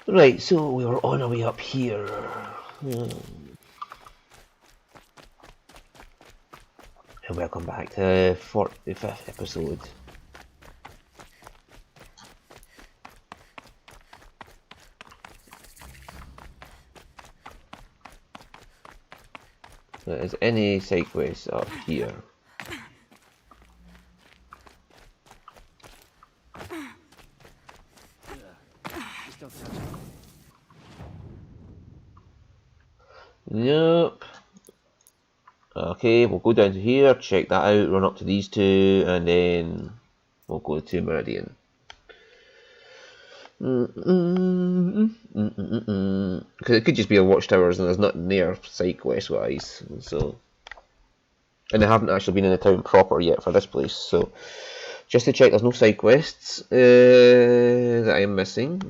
Right, so we were on our way up here. And welcome back to the 45th episode. Is any side quests up here? Nope. Okay, we'll go down to here, check that out, run up to these two, and then we'll go to Meridian. Because it could just be a watchtowers and there's nothing there side quest wise. So, and I haven't actually been in the town proper yet for this place. So, just to check, there's no side quests that I am missing.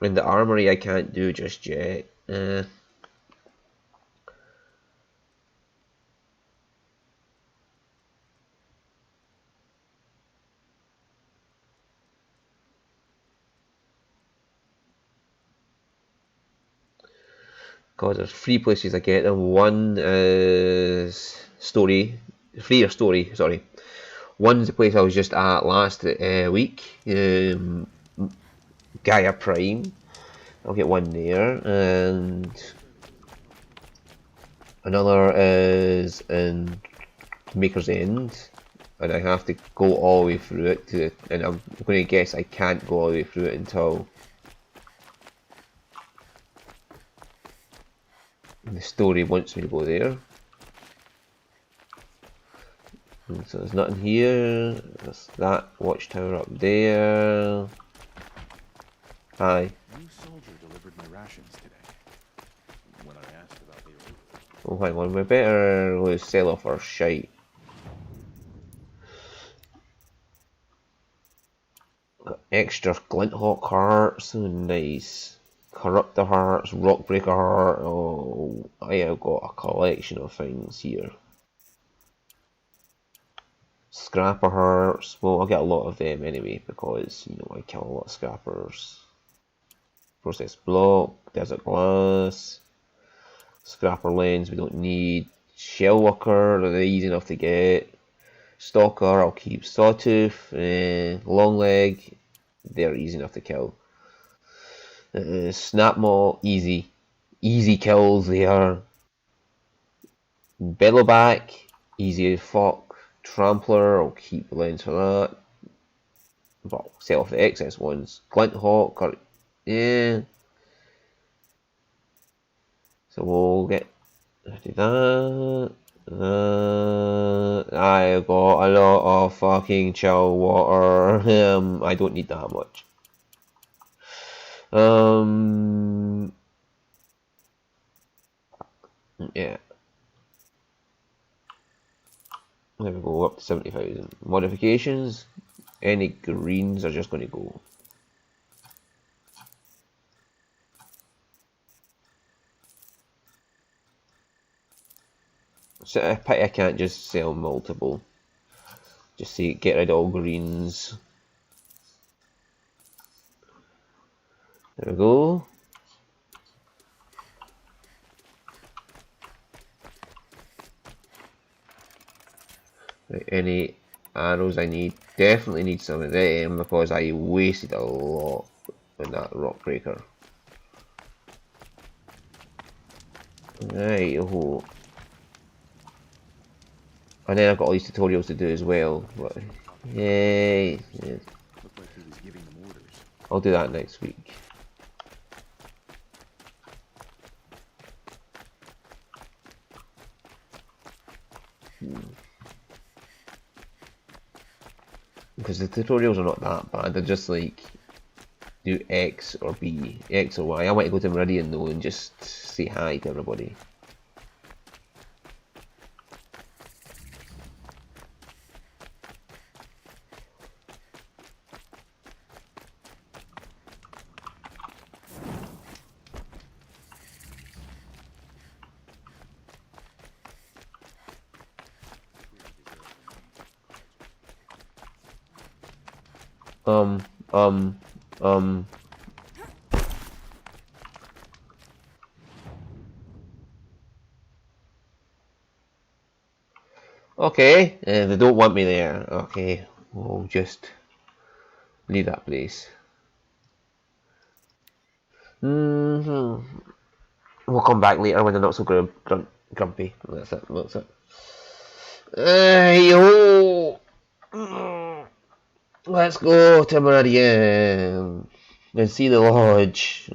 In the armory, I can't do just yet. Because there's three places I get them. One is story, free or story, sorry. One's the place I was just at last week, Gaia Prime. I'll get one there, and another is in Maker's End, and I have to go all the way through it. And I'm going to guess I can't go all the way through it until the story wants me to go there. And so there's nothing here. There's that watchtower up there. Hi. New soldier delivered my rations today. When I asked about the order. Oh, hang on. We better go sell off our shite. Got extra Glinthawk hearts. Oh, nice. Corruptor hearts, Rockbreaker heart. Oh, I have got a collection of things here. Scrapper hearts. Well, I'll get a lot of them anyway because, you know, I kill a lot of scrappers. Process block, desert glass, scrapper lens we don't need. Shell worker, they're easy enough to get. Stalker, I'll keep Sawtooth. Long leg, they're easy enough to kill. Snapmaw, easy kills there. Bellowback, easy as fuck. Trampler, I'll keep the lens for that. But I'll sell off the excess ones. Glinthawk, yeah. So we'll get do that. I got a lot of fucking chill water. I don't need that much. Yeah. There we go, up to 70,000. Modifications. Any greens are just going to go. So I can't just sell multiple. Just see, get rid of all greens. There we go. Right, any arrows I need? Definitely need some of them because I wasted a lot with that Rockbreaker. Right, oh. And then I've got all these tutorials to do as well. But, yay! Yeah. Looked like he was giving them orders. I'll do that next week. Because the tutorials are not that bad. They're just like do X or B, X or Y. I want to go to Meridian though and just say hi to everybody. Um, um, um. Okay, they don't want me there. Okay, we'll just leave that place. We'll come back later when they're not so grumpy. That's it. That's it. Yo. Let's go to Meridian and see the lodge.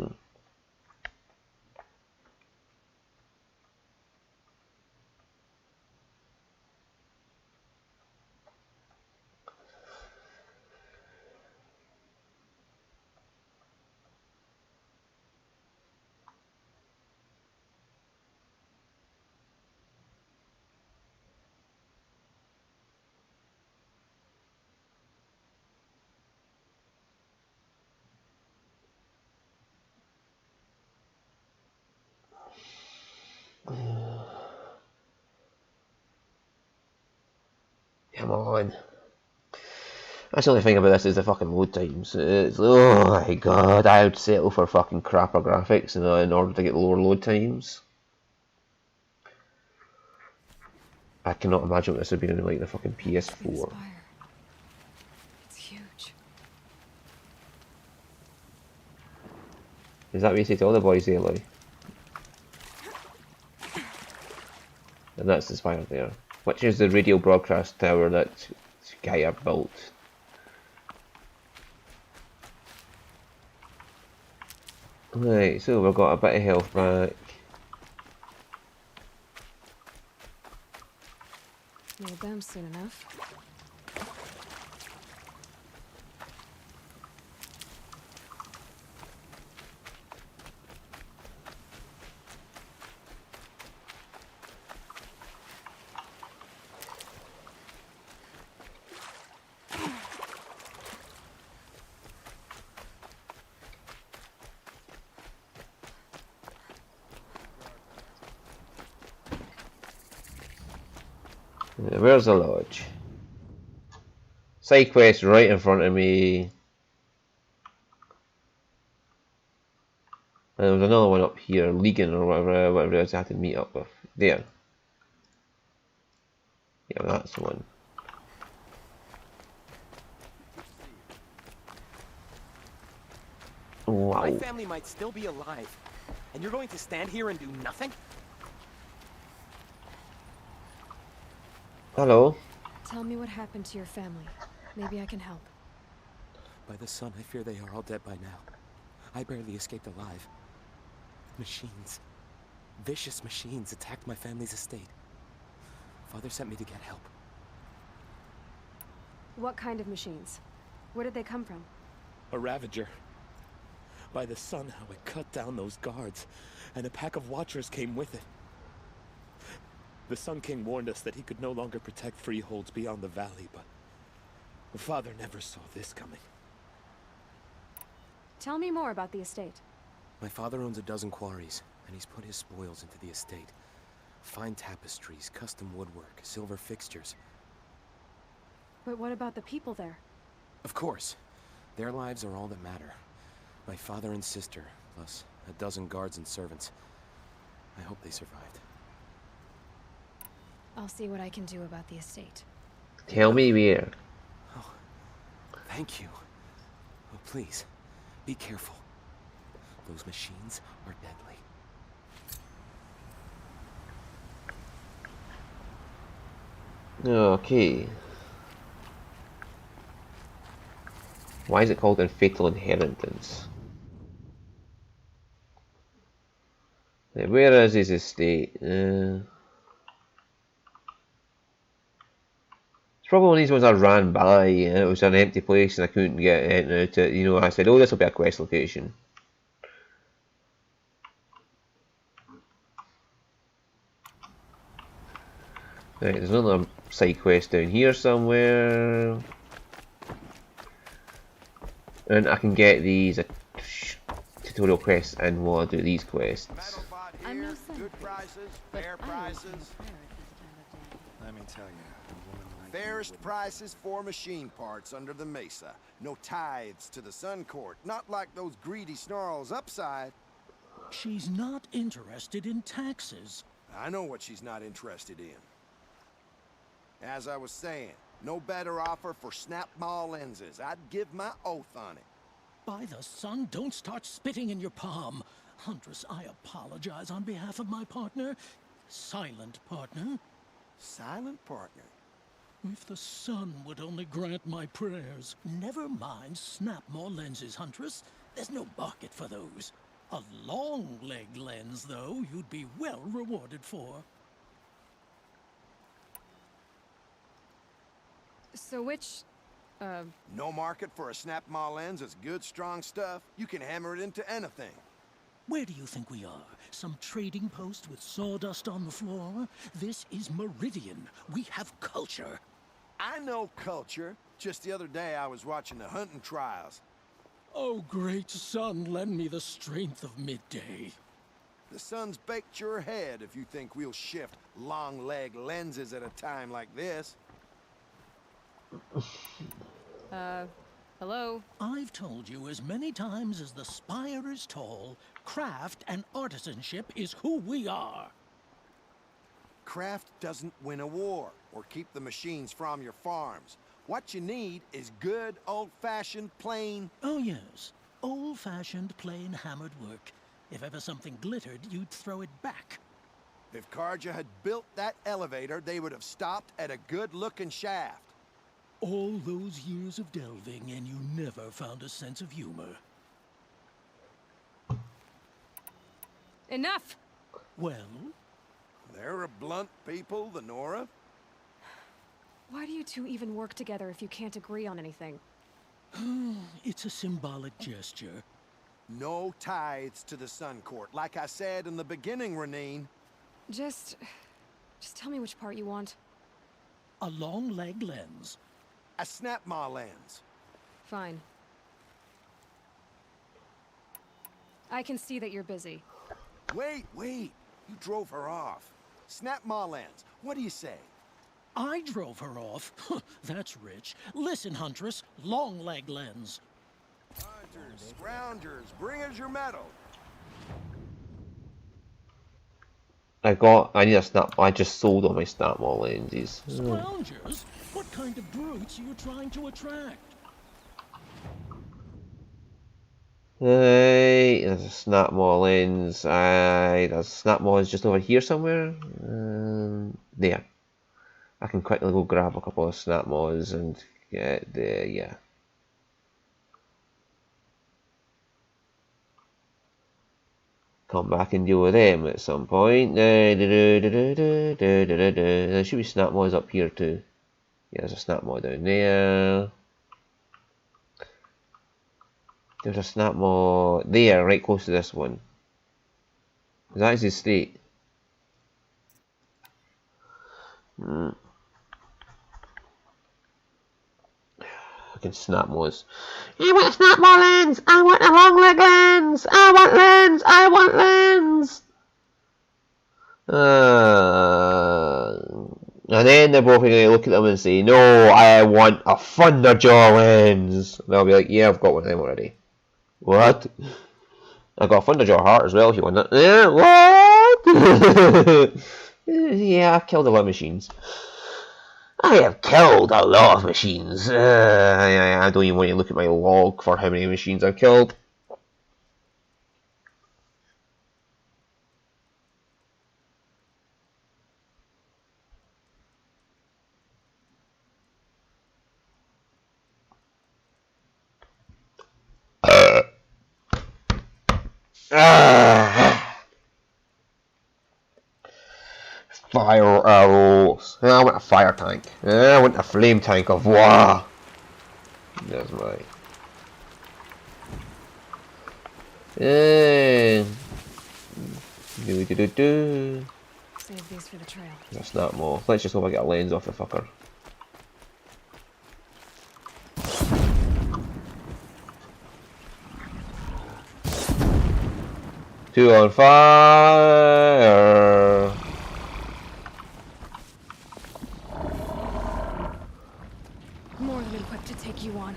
Come on. That's the only thing about this is the fucking load times. Oh my god, I would settle for fucking crapper graphics in order to get lower load times. I cannot imagine what this would be in like the fucking PS4. It's huge. Is that what you say to all the boys, Aloy? And that's the spire there. Which is the radio broadcast tower that Gaia built. Right, so we've got a bit of health back. Need them soon enough. Where's the lodge? Side quest right in front of me. And there was another one up here, Legan or whatever it is I had to meet up with. There. Yeah, that's the one. Wow. My family might still be alive, and you're going to stand here and do nothing? Hello. Tell me what happened to your family. Maybe I can help. By the sun, I fear they are all dead by now. I barely escaped alive. Machines. Vicious machines attacked my family's estate. Father sent me to get help. What kind of machines? Where did they come from? A Ravager. By the sun, how it cut down those guards, and a pack of watchers came with it. The Sun King warned us that he could no longer protect freeholds beyond the valley, but Father never saw this coming. Tell me more about the estate. My father owns a dozen quarries, and he's put his spoils into the estate. Fine tapestries, custom woodwork, silver fixtures. But what about the people there? Of course. Their lives are all that matter. My father and sister, plus a dozen guards and servants. I hope they survived. I'll see what I can do about the estate. Tell me where. Oh, thank you. Oh, please, be careful. Those machines are deadly. Okay. Why is it called a fatal inheritance? Where is his estate? It's probably one of these ones I ran by and it was an empty place and I couldn't get into it. You know, I said, oh, this will be a quest location. Right, there's another side quest down here somewhere. And I can get these tutorial quests and while I do these quests. I'm no Good prices, fair prices. Let me tell you, a woman Fairest prices for machine parts under the mesa. No tithes to the Sun Court. Not like those greedy snarls upside. She's not interested in taxes. I know what she's not interested in. As I was saying, no better offer for snap maw lenses. I'd give my oath on it. By the sun, don't start spitting in your palm. Huntress, I apologize on behalf of my partner. Silent partner. Silent partner. If the sun would only grant my prayers. Never mind snap maw lenses, Huntress. There's no market for those. A long leg lens, though, you'd be well rewarded for. So which, No market for a snap maw lens is good, strong stuff. You can hammer it into anything. Where do you think we are? Some trading post with sawdust on the floor? This is Meridian. We have culture. I know culture. Just the other day I was watching the hunting trials. Oh, great sun, lend me the strength of midday. The sun's baked your head if you think we'll shift long leg lenses at a time like this. hello? I've told you as many times as the spire is tall, craft and artisanship is who we are. Craft doesn't win a war or keep the machines from your farms. What you need is good, old-fashioned, plain... Oh, yes. Old-fashioned, plain hammered work. If ever something glittered, you'd throw it back. If Carja had built that elevator, they would have stopped at a good-looking shaft. All those years of delving, and you never found a sense of humor. Enough! Well? They're a blunt people, the Nora. Why do you two even work together if you can't agree on anything? It's a symbolic gesture. No tithes to the Sun Court. Like I said in the beginning, Renine. Just tell me which part you want. A long leg lens. A snap maw lens. Fine. I can see that you're busy. Wait. You drove her off. Snap maw lens. What do you say? I drove her off. That's rich. Listen, Huntress, long leg lens. Hunters, scroungers, bring us your medal. I need a snap. I just sold all my snap maw lenses. Scroungers? What kind of brutes are you trying to attract? Hey, there's a snap maw lens. There's a snap maw is just over here somewhere. There. I can quickly go grab a couple of snap maws and get the, yeah. Come back and deal with them at some point. There should be snap maws up here too. Yeah, there's a snap maw down there. There's a snap maw there, right close to this one. That is his state. Fucking snap maws. I want a snap maw lens! I want a long leg lens! I want lens! I want lens! And then they're both going to look at them and say, no, I want a Thunderjaw lens! And I'll be like, yeah, I've got one of them already. What? I got a Thunderjaw heart as well if you want that. Yeah, what? Yeah, I've killed a lot of machines. I have killed a lot of machines. I don't even want to look at my log for how many machines I've killed. Fire arrows. I want a fire tank. I want a flame tank of war. That's my. Save these for the trail. That's not more. Let's just hope I get a lens off the fucker. Two on fire. than equipped to take you on.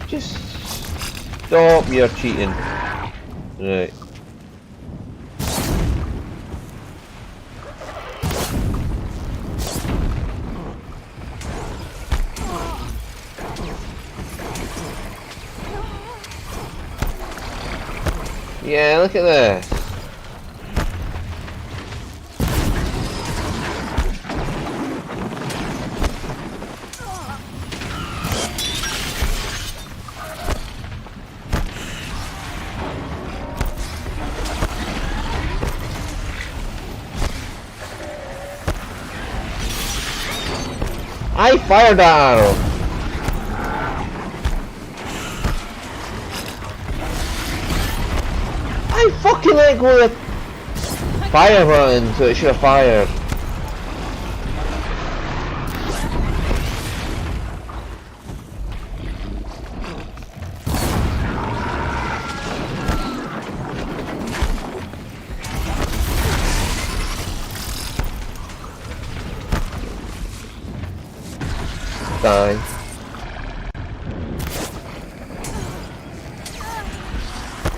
Just stop your cheating. Right. Yeah, look at this. I fired that arrow. I fucking let go of the fire button, so it should have fired. Die.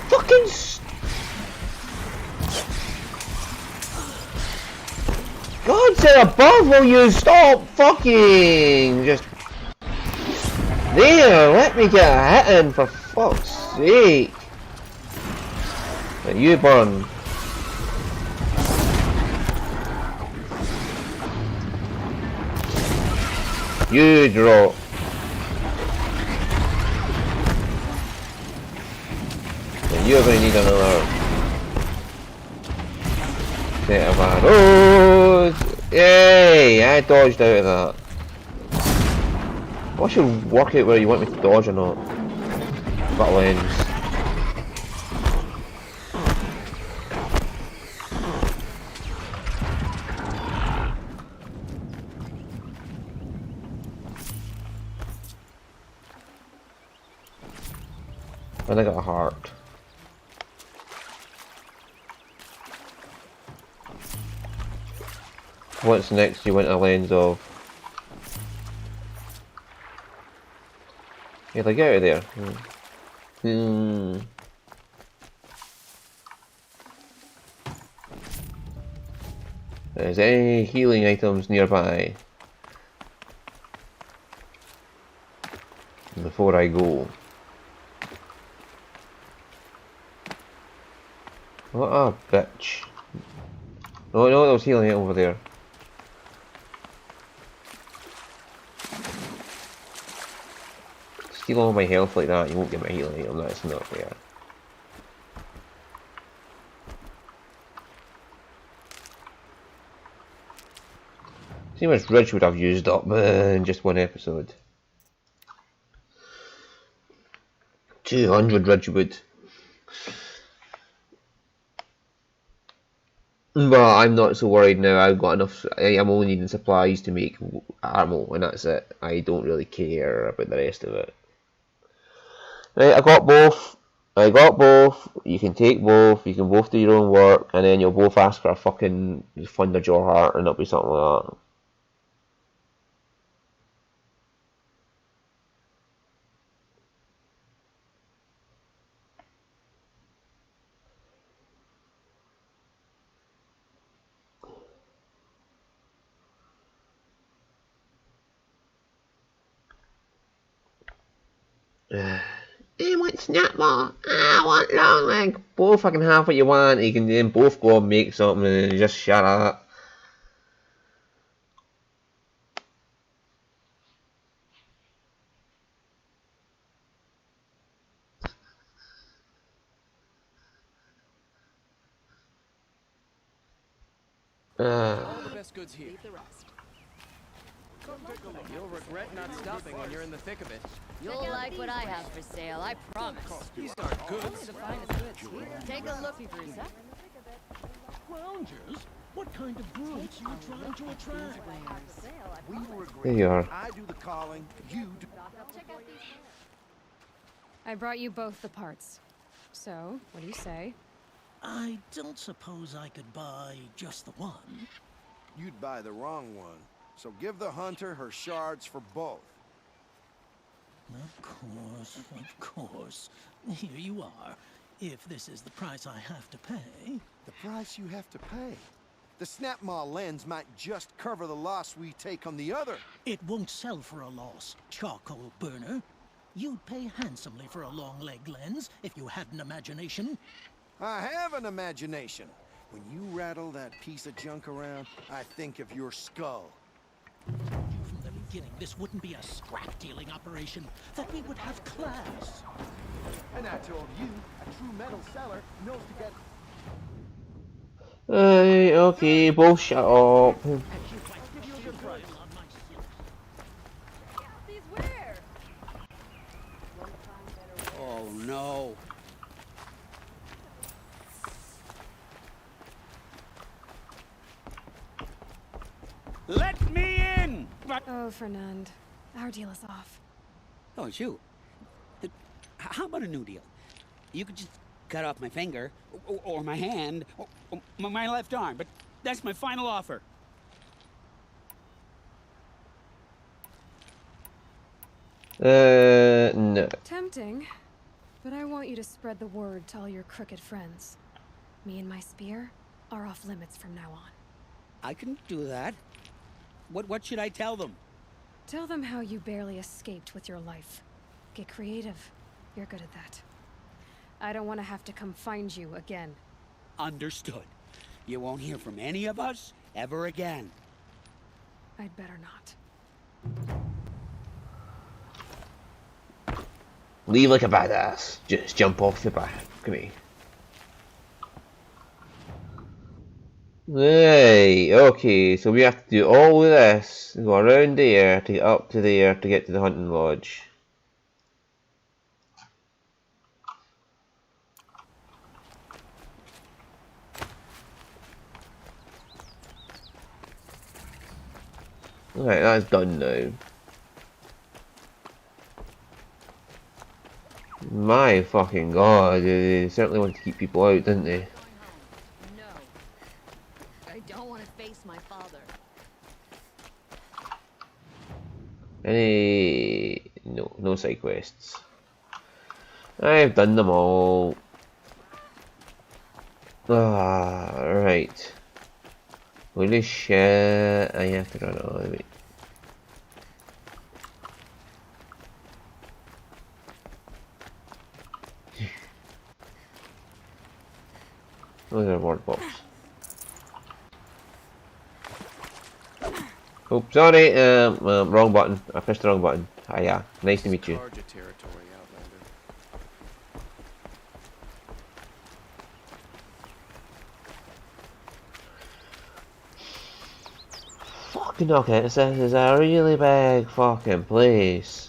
Fucking God said above, will you stop fucking just there, let me get a hit in for fuck's sake. But you burn. You drop. And you're gonna need another set of arrows. Yay! I dodged out of that. I should work out whether you want me to dodge or not. That lens. And I got a heart. What's next you want a lens of? Yeah, like get out of there. Is there any healing items nearby? Before I go. What a bitch. Oh no, there was healing over there. Steal all my health like that, you won't get my healing item, that's not fair. See how much Ridgewood I've used up in just one episode. 200 Ridgewood. But I'm not so worried now, I've got enough, I'm only needing supplies to make ammo and that's it. I don't really care about the rest of it. Right, I got both. You can take both, you can both do your own work, and then you'll both ask for a fucking Thunder Jaw heart and it'll be something like that. I want Snapmaw. I want Long Leg. Both fucking have what you want. You can then both go and make something and just shut up. All the best goods here. Leave the rest. You'll regret not stopping when you're in the thick of it. You'll like what I have for sale, I promise. These aren't good. Only the finest goods here. Take a look for yourself. Loungers? What kind of brutes are you trying to attract? We were agreed. There you are. I do the calling, you do... I brought you both the parts. So, what do you say? I don't suppose I could buy just the one. You'd buy the wrong one. So give the hunter her shards for both. Of course. Here you are. If this is the price I have to pay. The price you have to pay. The Snapmaw lens might just cover the loss we take on the other. It won't sell for a loss, charcoal burner. You'd pay handsomely for a long leg lens if you had an imagination. I have an imagination. When you rattle that piece of junk around, I think of your skull. From the beginning, this wouldn't be a scrap-dealing operation, that we would have class. And I told you, a true metal seller knows to get... Hey, okay, both shut up. Oh no. Let me in! Oh, Fernand. Our deal is off. Oh, it's you. How about a new deal? You could just cut off my finger, or my hand, or my left arm, but that's my final offer. No. Tempting, but I want you to spread the word to all your crooked friends. Me and my spear are off limits from now on. I can do that. What should I tell them? Tell them how you barely escaped with your life. Get creative. You're good at that. I don't want to have to come find you again. Understood. You won't hear from any of us ever again. I'd better not. Leave like a badass. Just jump off the back. Come here. Hey, okay, so we have to do all of this, go around there to get up to there to get to the hunting lodge. Alright, that's done now. My fucking god, they certainly want to keep people out, didn't they? No. I don't want to face my father. No side quests. I've done them all. Right. Holy shit, I have to run all the way. Those are word box. Oh, sorry, wrong button. I pressed the wrong button. Ah, yeah, nice to meet you. Carja territory, Outlander. Fucking okay, this is a really big fucking place.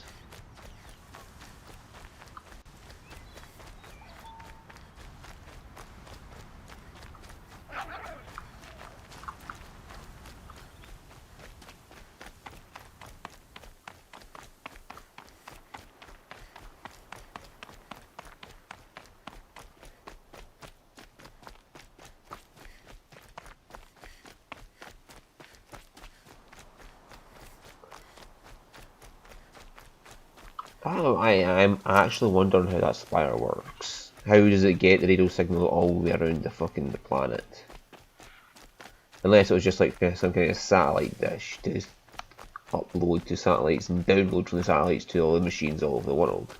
Oh, I'm actually wondering how that spire works. How does it get the radio signal all the way around the fucking planet? Unless it was just like some kind of satellite dish to upload to satellites and download from the satellites to all the machines all over the world.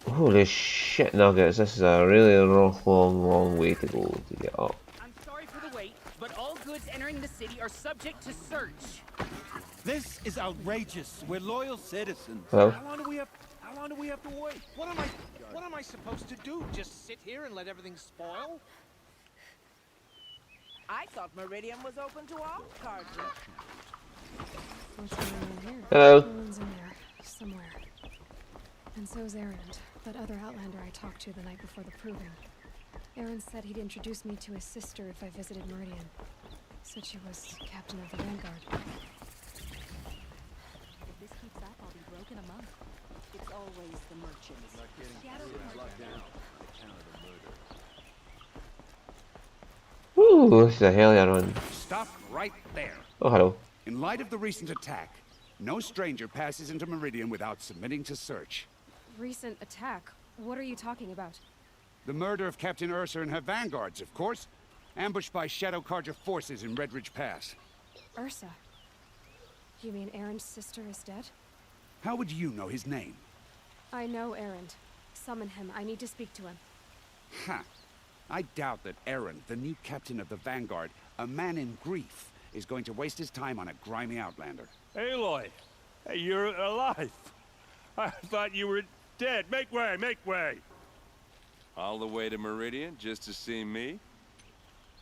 Holy shit nuggets, this is a really long way to go to get up. I'm sorry for the wait, but all goods entering the city are subject to search. This is outrageous. We're loyal citizens. Hello? How long do we have to wait? What am I supposed to do? Just sit here and let everything spoil? I thought Meridian was open to all Carja. What's going on here? Hello. Owen's in there, somewhere. And so's Erend, that other Outlander I talked to the night before the proving. Erend said he'd introduce me to his sister if I visited Meridian. Said she was captain of the Vanguard. If this keeps up, I'll be broken a month. It's always the merchants. Ooh, this is a hell yeah run. Stop right there. Oh, hello. In light of the recent attack, no stranger passes into Meridian without submitting to search. Recent attack? What are you talking about? The murder of Captain Ursa and her vanguards, of course. Ambushed by Shadow Carja forces in Redridge Pass. Ursa? You mean Erend's sister is dead? How would you know his name? I know Erend. Summon him. I need to speak to him. Ha! I doubt that Erend, the new captain of the Vanguard, a man in grief, is going to waste his time on a grimy outlander. Aloy! Hey, you're alive! I thought you were dead. Make way, make way! All the way to Meridian just to see me?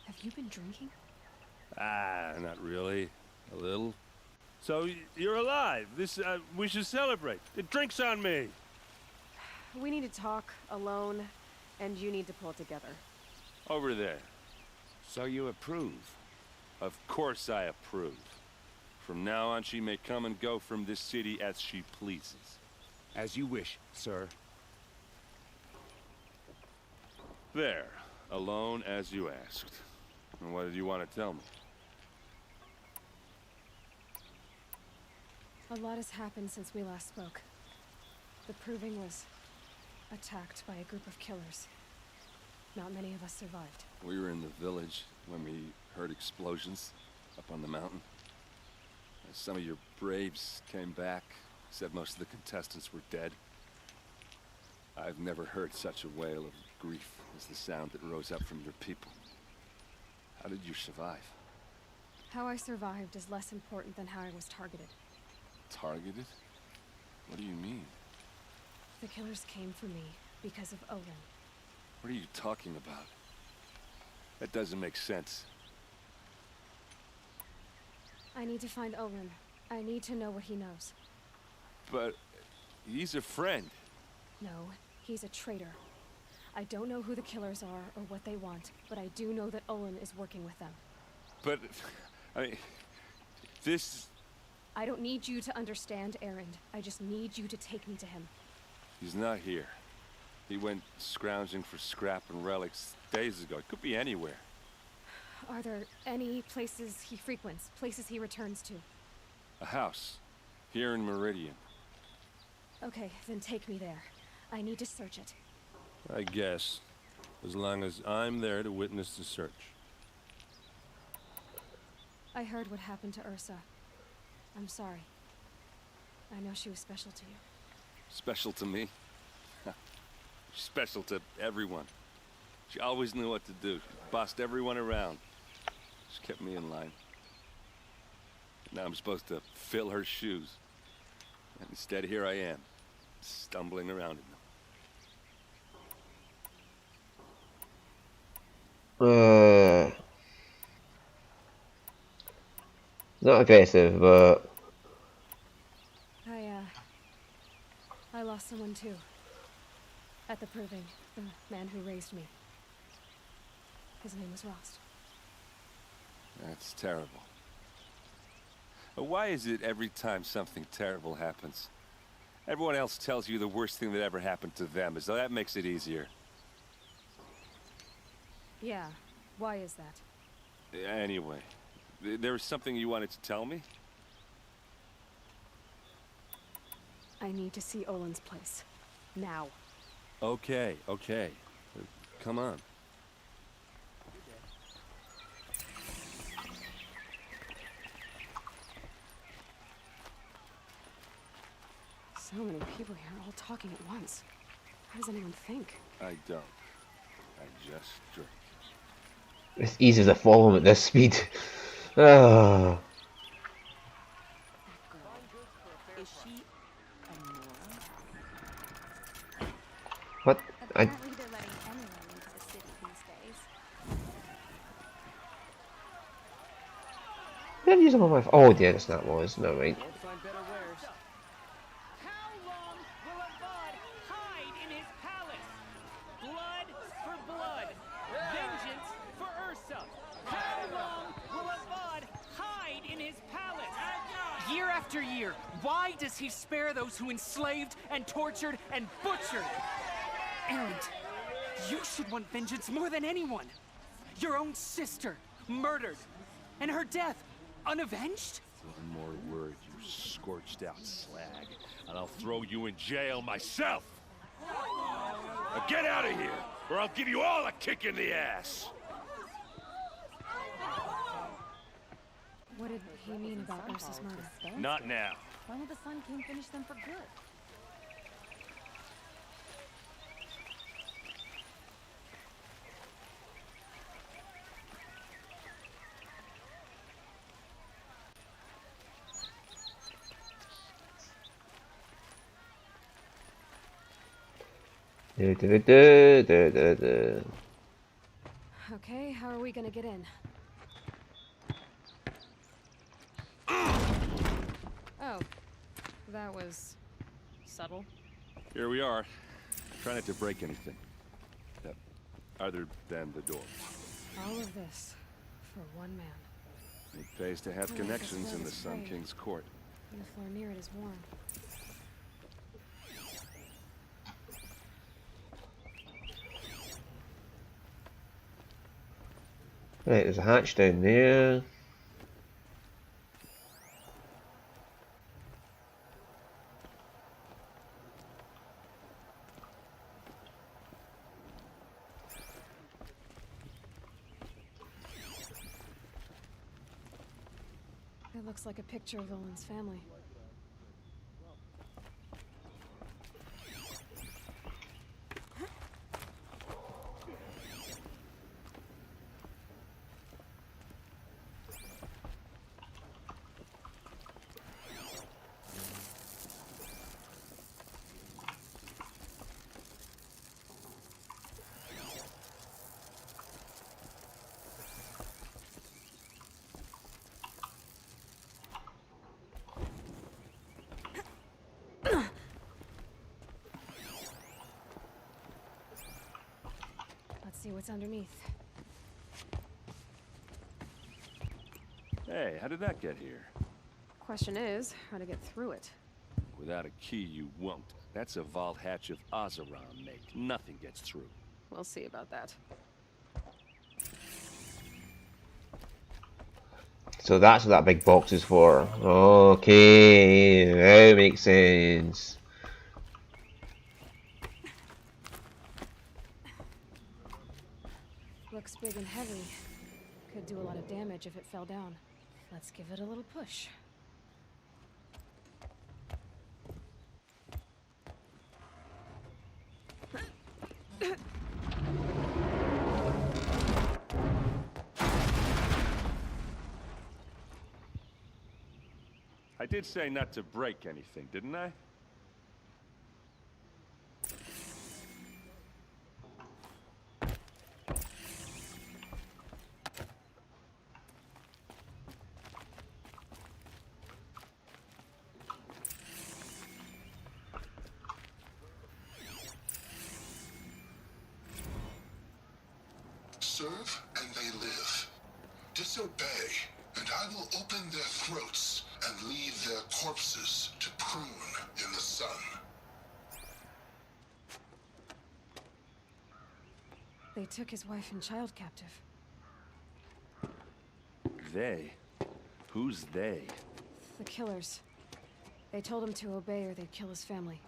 Have you been drinking? Ah, not really. A little. So, you're alive. We should celebrate. The drink's on me. We need to talk, alone, and you need to pull together. Over there. So you approve? Of course I approve. From now on, she may come and go from this city as she pleases. As you wish, sir. There. Alone as you asked. And what did you want to tell me? A lot has happened since we last spoke. The Proving was attacked by a group of killers. Not many of us survived. We were in the village when we heard explosions up on the mountain. And some of your braves came back, said most of the contestants were dead. I've never heard such a wail of grief as the sound that rose up from your people. How did you survive? How I survived is less important than how I was targeted. Targeted? What do you mean? The killers came for me because of Olin. What are you talking about? That doesn't make sense. I need to find Olin. I need to know what he knows. But he's a friend. No, he's a traitor. I don't know who the killers are or what they want, but I do know that Olin is working with them. But, I mean, this... I don't need you to understand, Erend. I just need you to take me to him. He's not here. He went scrounging for scrap and relics days ago. It could be anywhere. Are there any places he frequents, places he returns to? A house. Here in Meridian. Okay, then take me there. I need to search it. I guess. As long as I'm there to witness the search. I heard what happened to Ursa. I'm sorry. I know she was special to you. Special to me? Special to everyone. She always knew what to do. She bossed everyone around. She kept me in line. Now I'm supposed to fill her shoes. And instead, here I am, stumbling around in them. Not aggressive, but... I lost someone too. At the Proving, the man who raised me. His name was Rost. That's terrible. Why is it every time something terrible happens, everyone else tells you the worst thing that ever happened to them, as though that makes it easier? Yeah, why is that? Anyway, there was something you wanted to tell me? I need to see Olin's place. Now. Okay, okay. Come on. So many people here, all talking at once. How does anyone think? I don't. I just drink. It's easy to follow him at this speed. Ah. Is she a Nora? What? Apparently they're letting anyone into the city these days. didn't use them on my. Oh, yeah, that's not was. No, right. Won't find better wares. How long will Avad hide in his palace? Blood for blood. Vengeance for Ursa. How long will Avad hide in his palace? Year after year, why does he spare those who enslaved and tortured and butchered? Erend, you should want vengeance more than anyone. Your own sister, murdered, and her death, unavenged? One more word, you scorched out slag, and I'll throw you in jail myself! Now get out of here, or I'll give you all a kick in the ass! What did he mean about Ursa's murder? Not now. When will the Sun King finish them for good? Okay, how are we gonna get in? Oh, that was subtle. Here we are. Try not to break anything. Other than the door. All of this for one man. It pays to have connections in the Sun King's court. And the floor near it is warm. Right, there's a hatch down there. It looks like a picture of Olin's family. Let's see what's underneath. Hey, how did that get here? Question is, how to get through it. Without a key, you won't. That's a vault hatch of Oseram make. Nothing gets through. We'll see about that. So that's what that big box is for. Okay, that makes sense. Looks big and heavy. Could do a lot of damage if it fell down. Let's give it a little push. I did say not to break anything, didn't I? Serve and they live. Disobey, and I will open their throats and leave their corpses to prune in the sun. They took his wife and child captive. They? Who's they? The killers. They told him to obey or they'd kill his family.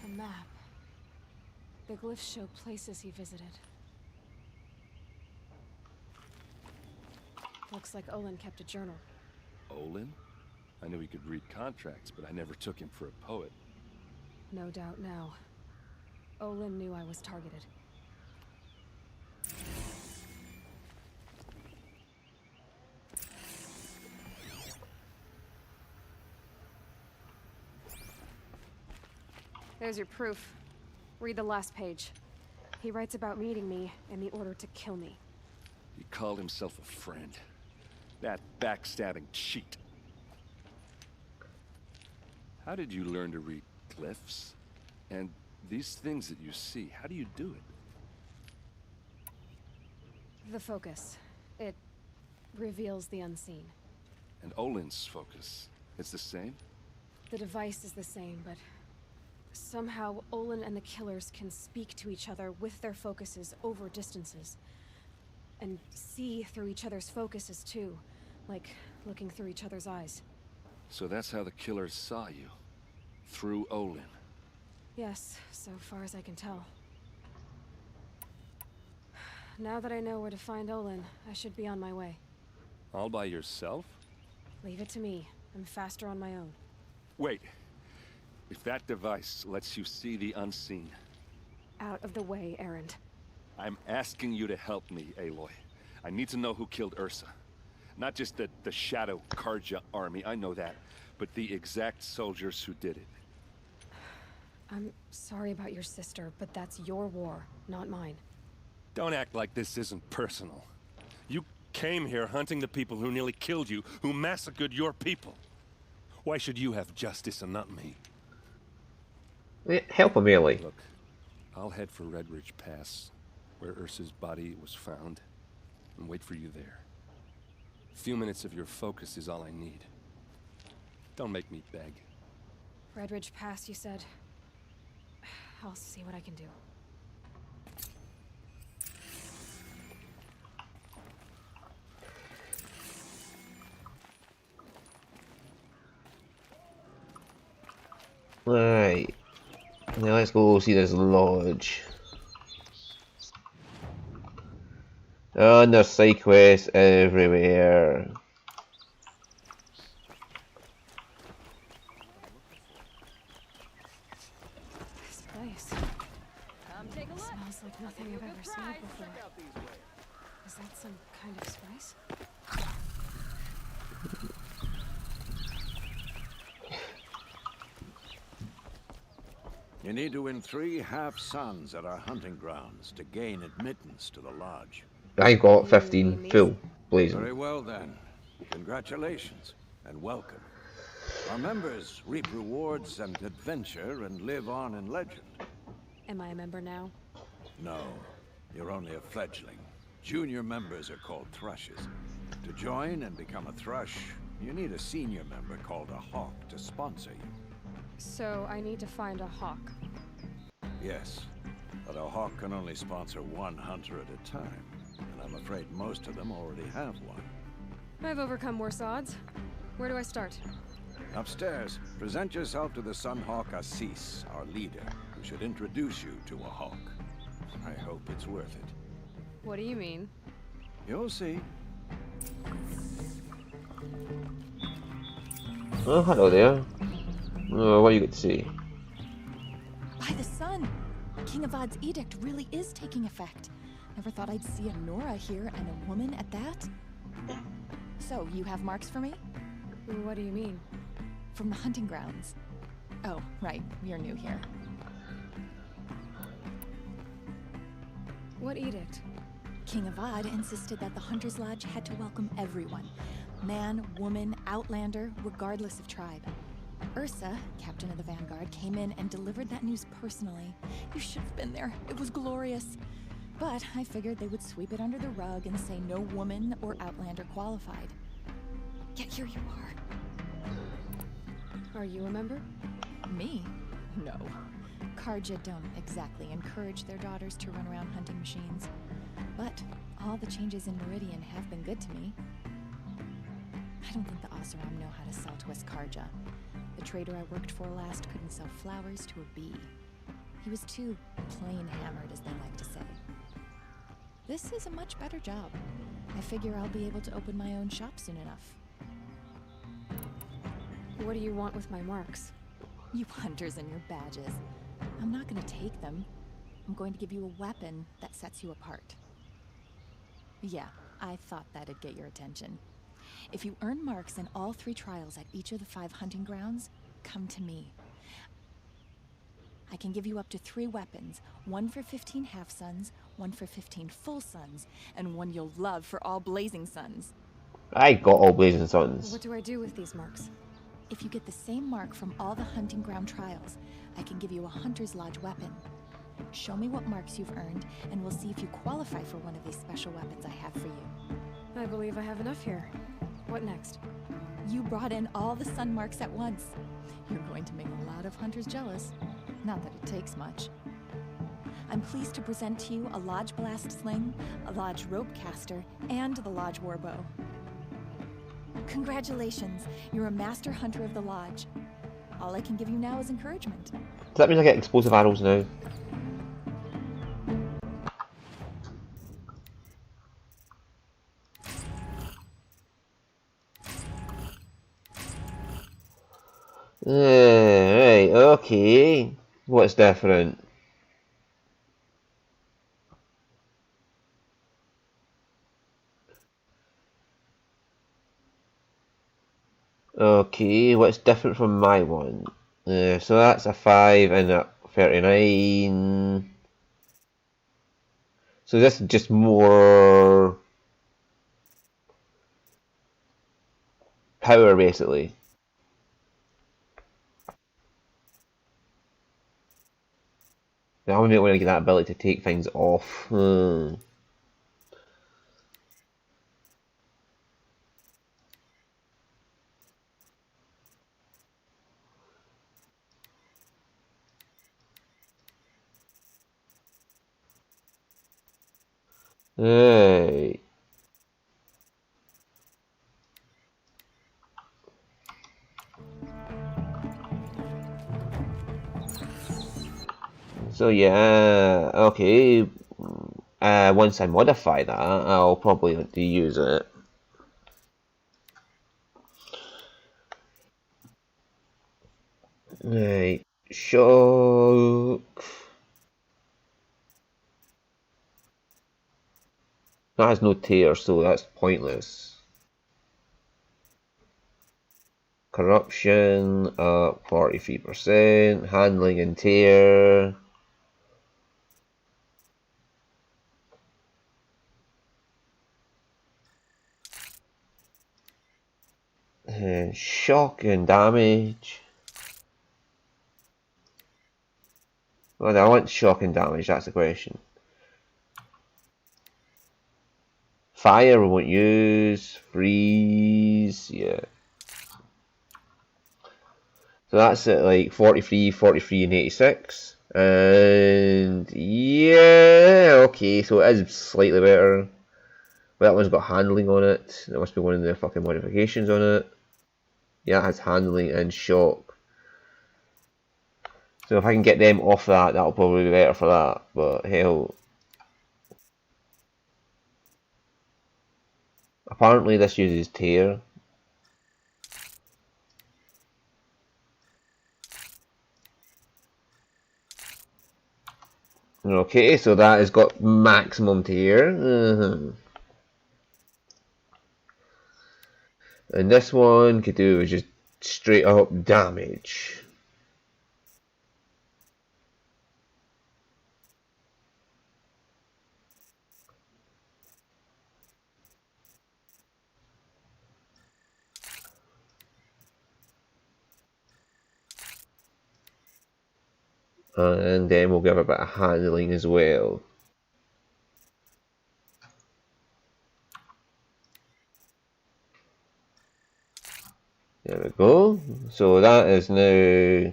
A map. The glyphs show places he visited. Looks like Olin kept a journal. Olin? I knew he could read contracts, but I never took him for a poet. No doubt now. Olin knew I was targeted. There's your proof. Read the last page. He writes about meeting me and the order to kill me. He called himself a friend. That backstabbing cheat. How did you learn to read glyphs? And these things that you see, how do you do it? The focus. It reveals the unseen. And Olin's focus, it's the same? The device is the same, but somehow Olin and the killers can speak to each other with their focuses over distances. And see through each other's focuses too, like looking through each other's eyes. So that's how the killers saw you? Through Olin? Yes, so far as I can tell. Now that I know where to find Olin, I should be on my way. All by yourself? Leave it to me. I'm faster on my own. Wait. If that device lets you see the unseen... Out of the way, Erend. I'm asking you to help me, Aloy. I need to know who killed Ursa. Not just the Shadow Karja army, I know that, but the exact soldiers who did it. I'm sorry about your sister, but that's your war, not mine. Don't act like this isn't personal. You came here hunting the people who nearly killed you, who massacred your people. Why should you have justice and not me? Help him, Aloy. Look, I'll head for Red Ridge Pass, where Ursa's body was found, and wait for you there. A few minutes of your focus is all I need. Don't make me beg. Red Ridge Pass, you said? I'll see what I can do. Right. Now let's go see this lodge. Oh, and there's side quests everywhere. This place. It smells like nothing I've ever smelled before. Is that some kind of spice? You need to win 3 half-suns at our hunting grounds to gain admittance to the lodge. I got 15 full, please. Very well then. Congratulations and welcome. Our members reap rewards and adventure and live on in legend. Am I a member now? No, you're only a fledgling. Junior members are called thrushes. To join and become a thrush, you need a senior member called a hawk to sponsor you. So I need to find a hawk. Yes, but a hawk can only sponsor 1 hunter at a time, and I'm afraid most of them already have one. I've overcome worse odds. Where do I start? Upstairs, present yourself to the Sunhawk Assis, our leader, who should introduce you to a hawk. I hope it's worth it. What do you mean? You'll see. Oh, hello there. Oh, what you get to see? By the sun! King Avad's edict really is taking effect. Never thought I'd see a Nora here, and a woman at that. So, you have marks for me? What do you mean? From the hunting grounds. Oh, right. You're new here. What edict? King Avad insisted that the Hunter's Lodge had to welcome everyone. Man, woman, outlander, regardless of tribe. Ursa, captain of the Vanguard, came in and delivered that news personally. You should have been there. It was glorious. But I figured they would sweep it under the rug and say no woman or outlander qualified. Yet here you are. Are you a member? Me? No. Karja don't exactly encourage their daughters to run around hunting machines. But all the changes in Meridian have been good to me. I don't think the Oseram know how to sell to us Karja. The trader I worked for last couldn't sell flowers to a bee. He was too plain-hammered, as they like to say. This is a much better job. I figure I'll be able to open my own shop soon enough. What do you want with my marks? You hunters and your badges. I'm not going to take them. I'm going to give you a weapon that sets you apart. Yeah, I thought that'd get your attention. If you earn marks in all 3 trials at each of the 5 hunting grounds, come to me. I can give you up to 3 weapons. 1 for 15 half-suns, 1 for 15 full suns, and 1 you'll love for all blazing suns. I got all blazing suns. What do I do with these marks? If you get the same mark from all the hunting ground trials, I can give you a Hunter's Lodge weapon. Show me what marks you've earned, and we'll see if you qualify for one of these special weapons I have for you. I believe I have enough here. What next? You brought in all the sun marks at once. You're going to make a lot of hunters jealous. Not that it takes much. I'm pleased to present to you a Lodge Blast Sling, a Lodge Rope Caster, and the Lodge Warbow. Congratulations, you're a master hunter of the Lodge. All I can give you now is encouragement. Does that mean I get explosive arrows now? Right, okay. What's different? Okay, what's different from my one? So that's a 5 and a 39. So this is just more power, basically. I only want to get that ability to take things off. Right. So yeah, okay. Once I modify that, I'll probably have to use it. Right, shock. That has no tear, so that's pointless. Corruption up 43%, handling and tear. Shock and damage. Well, I want shock and damage, that's the question. Fire we won't use. Freeze, yeah. So that's at like 43, 43 and 86. And yeah, okay, so it is slightly better. Well, that one's got handling on it. There must be one of the fucking modifications on it. Yeah, it has handling and shock. So if I can get them off that, that'll probably be better for that. But hell. Apparently this uses tear. Okay, so that has got maximum tear. And this one could do is just straight up damage. And then we'll give a bit of handling as well. There we go. So that is now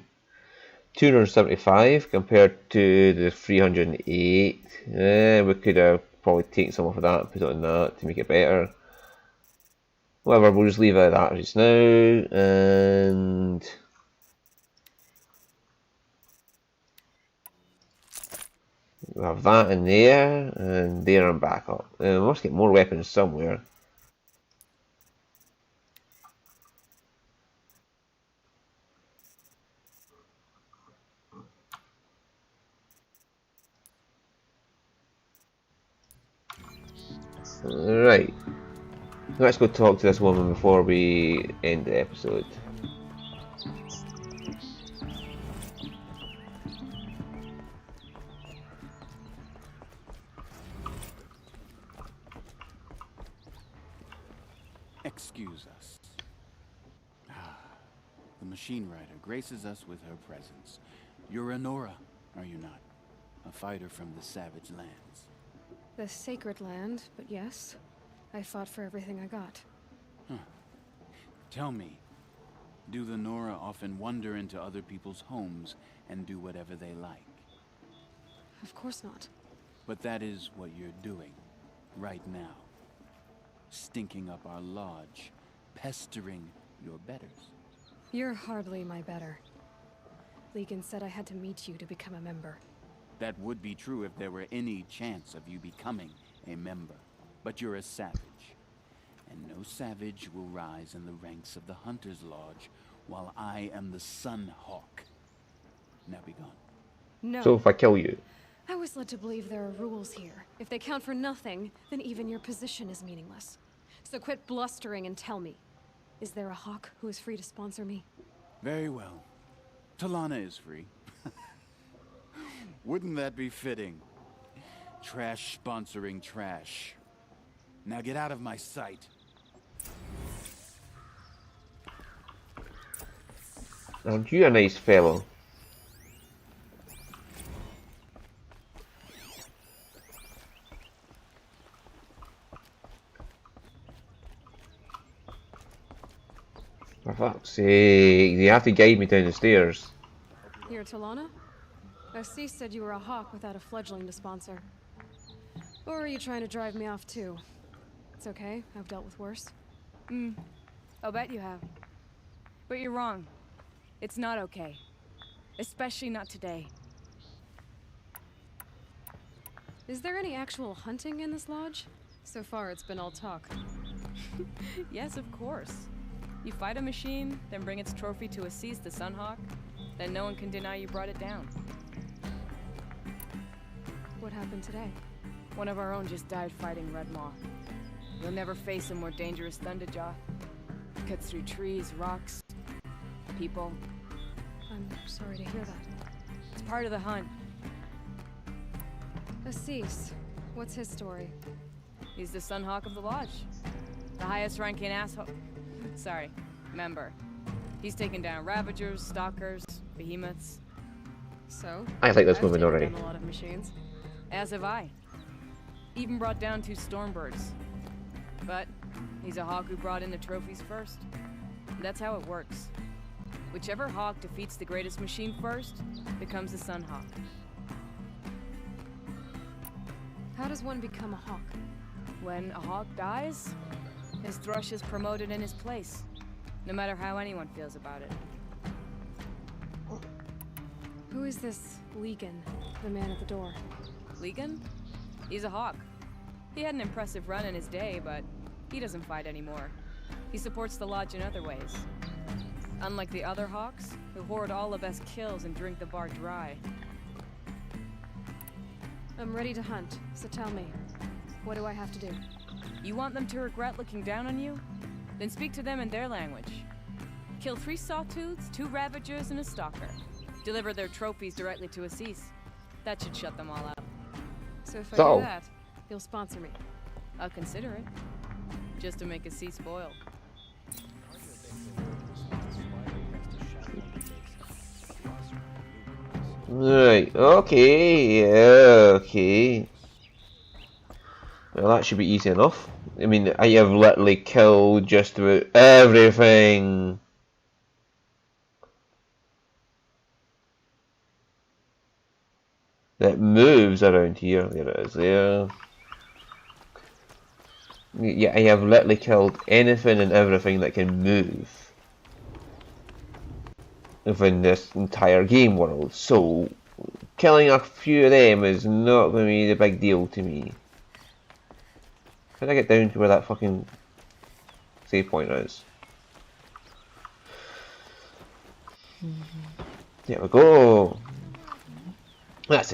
275 compared to the 308. We could have probably taken some off of that and put it on that to make it better. However, we'll just leave it at that just now. And we'll have that in there, and there and back up. We must get more weapons somewhere. Right. Let's go talk to this woman before we end the episode. Excuse us. The machine rider graces us with her presence. You're a Nora, are you not? A fighter from the Savage Lands. The Sacred Land, but yes. I fought for everything I got. Huh. Tell me, do the Nora often wander into other people's homes and do whatever they like? Of course not. But that is what you're doing, right now. Stinking up our lodge, pestering your betters. You're hardly my better. Legan said I had to meet you to become a member. That would be true if there were any chance of you becoming a member. But you're a savage. And no savage will rise in the ranks of the Hunter's Lodge while I am the Sun Hawk. Now be gone. No. So if I kill you? I was led to believe there are rules here. If they count for nothing, then even your position is meaningless. So quit blustering and tell me. Is there a Hawk who is free to sponsor me? Very well. Talana is free. Wouldn't that be fitting? Trash sponsoring trash. Now get out of my sight. Aren't you a nice fellow? For fuck's sake, you have to guide me down the stairs. You're Talana? Assis said you were a Hawk without a fledgling to sponsor. Or are you trying to drive me off too? It's okay, I've dealt with worse. I'll bet you have. But you're wrong. It's not okay. Especially not today. Is there any actual hunting in this lodge? So far it's been all talk. Yes, of course. You fight a machine, then bring its trophy to Assis the Sunhawk, then no one can deny you brought it down. What happened today? One of our own just died fighting Red Maw. You'll never face a more dangerous Thunderjaw. Cuts through trees, rocks, people. I'm sorry to hear that. It's part of the hunt. Assis, what's his story? He's the Sunhawk of the Lodge. The highest ranking asshole. Sorry, member. He's taken down Ravagers, Stalkers, Behemoths. So? I like this I've woman taken already. down a lot of machines. As have I. Even brought down 2 Stormbirds. But he's a Hawk who brought in the trophies first. That's how it works. Whichever Hawk defeats the greatest machine first becomes the Sunhawk. How does one become a Hawk? When a Hawk dies, his thrush is promoted in his place, no matter how anyone feels about it. Who is this Legan, the man at the door? Legan? He's a Hawk. He had an impressive run in his day, but he doesn't fight anymore. He supports the Lodge in other ways. Unlike the other Hawks, who hoard all the best kills and drink the bar dry. I'm ready to hunt, so tell me, what do I have to do? You want them to regret looking down on you? Then speak to them in their language. Kill 3 Sawtooths, 2 Ravagers, and a Stalker. Deliver their trophies directly to Assis. That should shut them all up. So if I do that, you'll sponsor me? I'll consider it. Just to make Assis spoil. Right, okay. Well, that should be easy enough. I mean, I have literally killed just about everything. That moves around here. There it is, there. Yeah, I have literally killed anything and everything that can move within this entire game world, so killing a few of them is not going to be the big deal to me. How do I get down to where that fucking save point is? There we go. That's it.